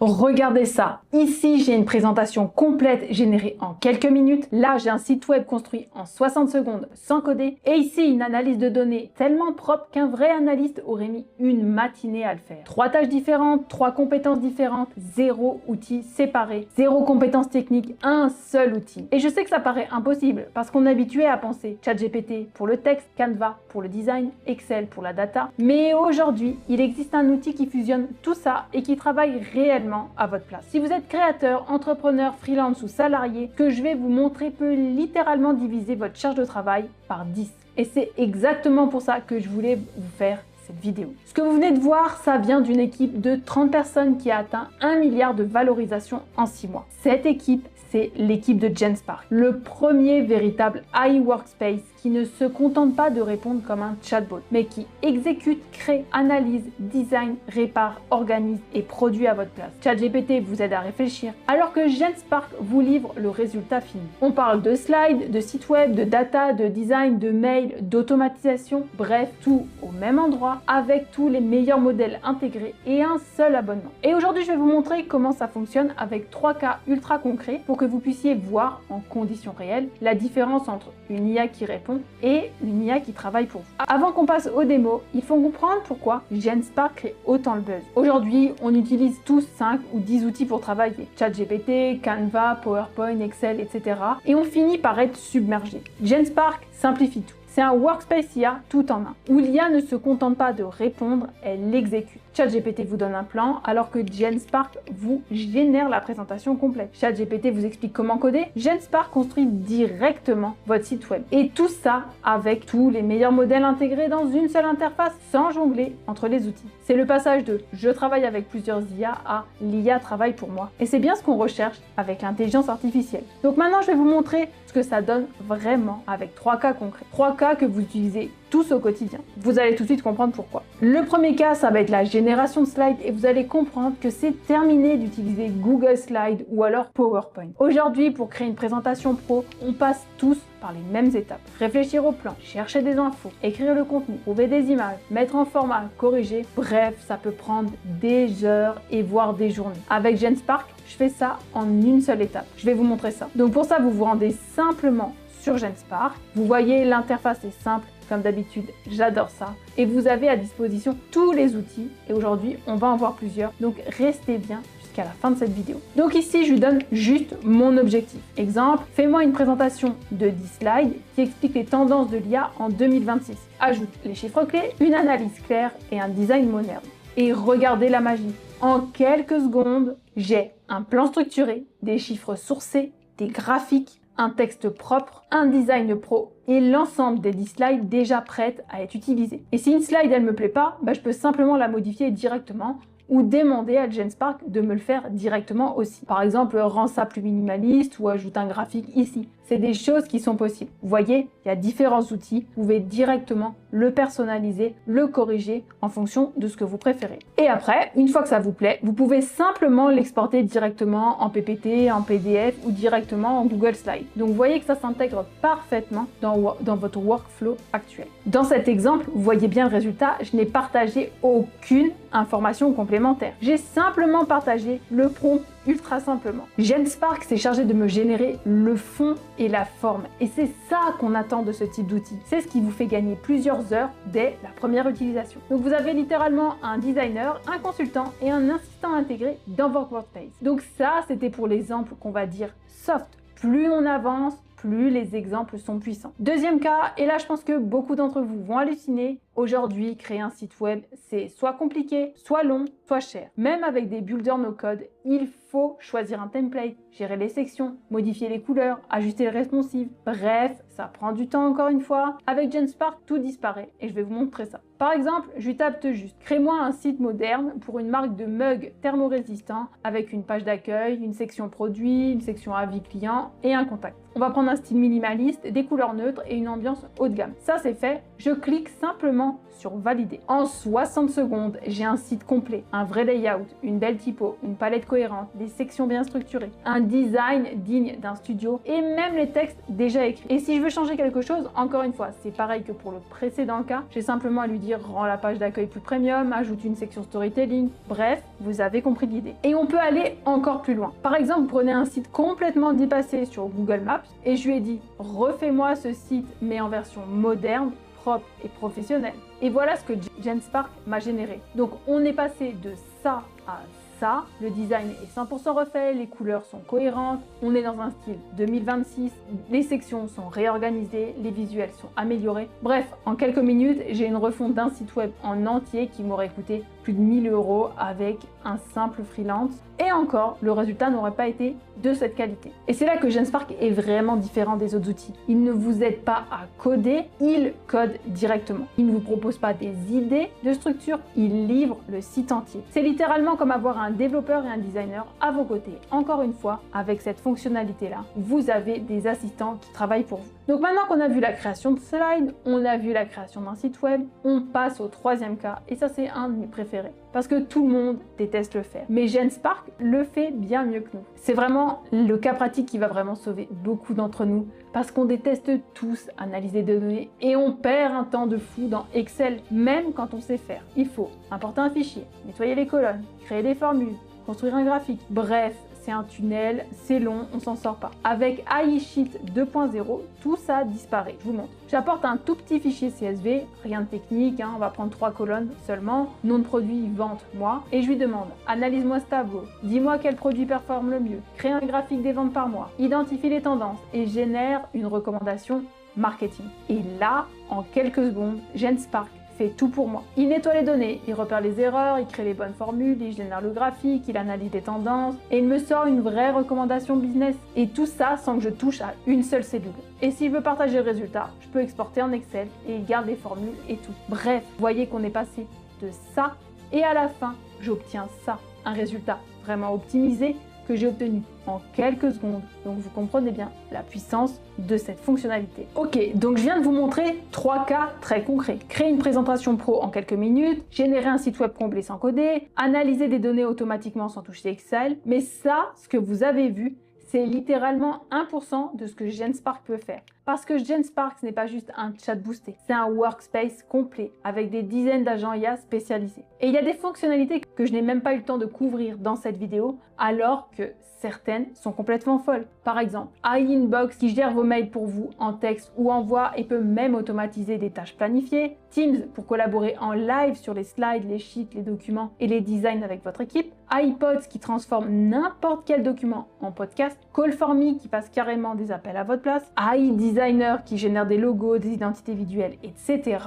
Regardez ça. Ici, j'ai une présentation complète générée en quelques minutes. Là, j'ai un site web construit en 60 secondes sans coder. Et ici, une analyse de données tellement propre qu'un vrai analyste aurait mis une matinée à le faire. 3 tâches différentes, 3 compétences différentes, 0 outils séparés, 0 compétences techniques, un seul outil. Et je sais que ça paraît impossible parce qu'on est habitué à penser ChatGPT pour le texte, Canva pour le design, Excel pour la data. Mais aujourd'hui, il existe un outil qui fusionne tout ça et qui travaille réellement à votre place. Si vous êtes créateur, entrepreneur, freelance ou salarié, ce que je vais vous montrer peut littéralement diviser votre charge de travail par 10. Et c'est exactement pour ça que je voulais vous faire cette vidéo. Ce que vous venez de voir, ça vient d'une équipe de 30 personnes qui a atteint 1 milliard de valorisation en 6 mois. Cette équipe, c'est l'équipe de Genspark, le premier véritable AI workspace qui ne se contente pas de répondre comme un chatbot, mais qui exécute, crée, analyse, design, répare, organise et produit à votre place. ChatGPT vous aide à réfléchir, alors que Genspark vous livre le résultat fini. On parle de slides, de sites web, de data, de design, de mail, d'automatisation, bref, tout au même endroit, avec tous les meilleurs modèles intégrés et un seul abonnement. Et aujourd'hui, je vais vous montrer comment ça fonctionne avec 3 cas ultra concrets pour que vous puissiez voir en conditions réelles la différence entre une IA qui répond et une IA qui travaille pour vous. Avant qu'on passe aux démos, il faut comprendre pourquoi Genspark crée autant le buzz. Aujourd'hui, on utilise tous 5 ou 10 outils pour travailler. ChatGPT, Canva, PowerPoint, Excel, etc. Et on finit par être submergé. Genspark simplifie tout. C'est un workspace IA tout en un, où l'IA ne se contente pas de répondre, elle l'exécute. ChatGPT vous donne un plan, alors que Genspark vous génère la présentation complète. ChatGPT vous explique comment coder, Genspark construit directement votre site web. Et tout ça avec tous les meilleurs modèles intégrés dans une seule interface, sans jongler entre les outils. C'est le passage de « je travaille avec plusieurs IA » à « l'IA travaille pour moi ». Et c'est bien ce qu'on recherche avec l'intelligence artificielle. Donc maintenant, je vais vous montrer ce que ça donne vraiment avec 3 cas concrets. 3 cas que vous utilisez tous au quotidien. Vous allez tout de suite comprendre pourquoi. Le premier cas, ça va être la génération de slides et vous allez comprendre que c'est terminé d'utiliser Google Slides ou alors PowerPoint. Aujourd'hui, pour créer une présentation pro, on passe tous par les mêmes étapes. Réfléchir au plan, chercher des infos, écrire le contenu, trouver des images, mettre en format, corriger. Bref, ça peut prendre des heures et voire des journées. Avec Genspark, je fais ça en une seule étape. Je vais vous montrer ça. Donc pour ça, vous vous rendez simplement sur Genspark. Vous voyez, l'interface est simple. Comme d'habitude, j'adore ça. Et vous avez à disposition tous les outils. Et aujourd'hui, on va en voir plusieurs. Donc, restez bien jusqu'à la fin de cette vidéo. Donc ici, je lui donne juste mon objectif. Exemple, fais-moi une présentation de 10 slides qui explique les tendances de l'IA en 2026. Ajoute les chiffres clés, une analyse claire et un design moderne. Et regardez la magie. En quelques secondes, j'ai un plan structuré, des chiffres sourcés, des graphiques, un texte propre, un design pro et l'ensemble des 10 slides déjà prêtes à être utilisées. Et si une slide elle me plaît pas, je peux simplement la modifier directement ou demander à Genspark de me le faire directement aussi. Par exemple, rends ça plus minimaliste ou ajoute un graphique ici. C'est des choses qui sont possibles. Vous voyez, il y a différents outils. Vous pouvez directement le personnaliser, le corriger en fonction de ce que vous préférez. Et après, une fois que ça vous plaît, vous pouvez simplement l'exporter directement en PPT, en PDF ou directement en Google Slides. Donc vous voyez que ça s'intègre parfaitement dans votre workflow actuel. Dans cet exemple, vous voyez bien le résultat, je n'ai partagé aucune information complémentaire. J'ai simplement partagé le prompt ultra simplement. Genspark s'est chargé de me générer le fond et la forme. Et c'est ça qu'on attend de ce type d'outil. C'est ce qui vous fait gagner plusieurs heures dès la première utilisation. Donc vous avez littéralement un designer, un consultant et un assistant intégré dans votre workspace. Donc ça, c'était pour l'exemple qu'on va dire soft. Plus on avance, plus les exemples sont puissants. Deuxième cas, et là je pense que beaucoup d'entre vous vont halluciner, aujourd'hui créer un site web c'est soit compliqué, soit long, soit cher. Même avec des builders no code, il faut choisir un template, gérer les sections, modifier les couleurs, ajuster les responsives. Bref, ça prend du temps encore une fois. Avec Genspark, tout disparaît et je vais vous montrer ça. Par exemple, je lui tape juste, crée-moi un site moderne pour une marque de mugs thermorésistants avec une page d'accueil, une section produit, une section avis client et un contact. On va prendre un style minimaliste, des couleurs neutres et une ambiance haut de gamme. Ça c'est fait, je clique simplement sur valider. En 60 secondes, j'ai un site complet, un vrai layout, une belle typo, une palette cohérente, des sections bien structurées, un design digne d'un studio et même les textes déjà écrits. Et si je veux changer quelque chose, encore une fois, c'est pareil que pour le précédent cas, j'ai simplement à lui dire rends la page d'accueil plus premium, ajoute une section storytelling, bref, vous avez compris l'idée. Et on peut aller encore plus loin. Par exemple, vous prenez un site complètement dépassé sur Google Maps et je lui ai dit refais-moi ce site mais en version moderne, propre et professionnelle. Et voilà ce que Genspark m'a généré. Donc on est passé de ça à ça, le design est 100% refait, les couleurs sont cohérentes, on est dans un style 2026, les sections sont réorganisées, les visuels sont améliorés. Bref, en quelques minutes, j'ai une refonte d'un site web en entier qui m'aurait coûté plus de 1000 € avec un simple freelance. Et encore, le résultat n'aurait pas été de cette qualité. Et c'est là que Genspark est vraiment différent des autres outils. Il ne vous aide pas à coder, il code directement. Il ne vous propose pas des idées de structure, il livre le site entier. C'est littéralement comme avoir un développeur et un designer à vos côtés. Encore une fois, avec cette fonctionnalité-là, vous avez des assistants qui travaillent pour vous. Donc maintenant qu'on a vu la création de slides, on a vu la création d'un site web, on passe au troisième cas, et ça c'est un de mes préférés, parce que tout le monde déteste le faire. Mais Genspark le fait bien mieux que nous. C'est vraiment le cas pratique qui va vraiment sauver beaucoup d'entre nous, parce qu'on déteste tous analyser des données, et on perd un temps de fou dans Excel, même quand on sait faire. Il faut importer un fichier, nettoyer les colonnes, créer des formules, construire un graphique, bref, c'est un tunnel, c'est long, on s'en sort pas. Avec AI Sheet 2.0, tout ça disparaît. Je vous montre. J'apporte un tout petit fichier CSV, rien de technique, on va prendre 3 colonnes seulement, nom de produit, vente, mois, et je lui demande, analyse-moi ce tableau, dis-moi quel produit performe le mieux, crée un graphique des ventes par mois, identifie les tendances et génère une recommandation marketing. Et là, en quelques secondes, Genspark fait tout pour moi. Il nettoie les données, il repère les erreurs, il crée les bonnes formules, il génère le graphique, il analyse les tendances et il me sort une vraie recommandation business. Et tout ça sans que je touche à une seule cellule. Et si je veux partager le résultat, je peux exporter en Excel et il garde les formules et tout. Bref, vous voyez qu'on est passé de ça et à la fin, j'obtiens ça. Un résultat vraiment optimisé que j'ai obtenu en quelques secondes. Donc vous comprenez bien la puissance de cette fonctionnalité. Ok, donc je viens de vous montrer 3 cas très concrets. Créer une présentation pro en quelques minutes, générer un site web complet sans coder, analyser des données automatiquement sans toucher Excel. Mais ça, ce que vous avez vu, c'est littéralement 1% de ce que Genspark peut faire. Parce que Genspark, ce n'est pas juste un chat boosté, c'est un workspace complet avec des dizaines d'agents IA spécialisés. Et il y a des fonctionnalités que je n'ai même pas eu le temps de couvrir dans cette vidéo, alors que certaines sont complètement folles. Par exemple, AI Inbox qui gère vos mails pour vous en texte ou en voix et peut même automatiser des tâches planifiées. Teams pour collaborer en live sur les slides, les sheets, les documents et les designs avec votre équipe. iPods qui transforme n'importe quel document en podcast. Call4Me qui passe carrément des appels à votre place. AI Designer qui génère des logos, des identités visuelles, etc.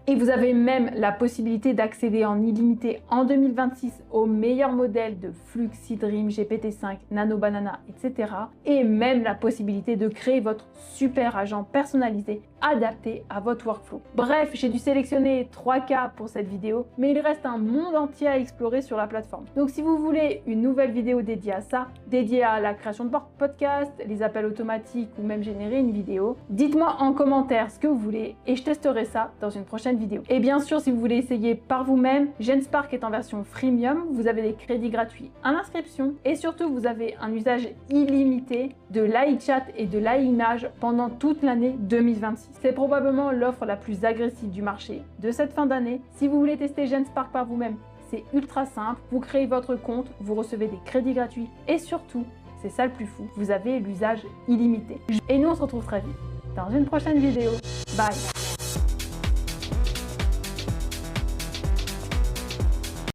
Et vous avez même la possibilité d'accéder en illimité en 2026 aux meilleurs modèles de Flux, Seedream, GPT-5, Nano Banana, etc. Et même la possibilité de créer votre super agent personnalisé adapté à votre workflow. Bref, j'ai dû sélectionner 3 cas pour cette vidéo, mais il reste un monde entier à explorer sur la plateforme. Donc si vous voulez une nouvelle vidéo dédiée à ça, dédiée à la création de podcast, les appels automatiques ou même générer une vidéo, dites-moi en commentaire ce que vous voulez et je testerai ça dans une prochaine vidéo. Et bien sûr, si vous voulez essayer par vous-même, Genspark est en version freemium, vous avez des crédits gratuits à l'inscription et surtout vous avez un usage illimité de l'AI Chat et de l'AI Image pendant toute l'année 2026. C'est probablement l'offre la plus agressive du marché de cette fin d'année. Si vous voulez tester Genspark par vous-même, c'est ultra simple. Vous créez votre compte, vous recevez des crédits gratuits et surtout, c'est ça le plus fou, vous avez l'usage illimité. Et nous, on se retrouve très vite dans une prochaine vidéo. Bye!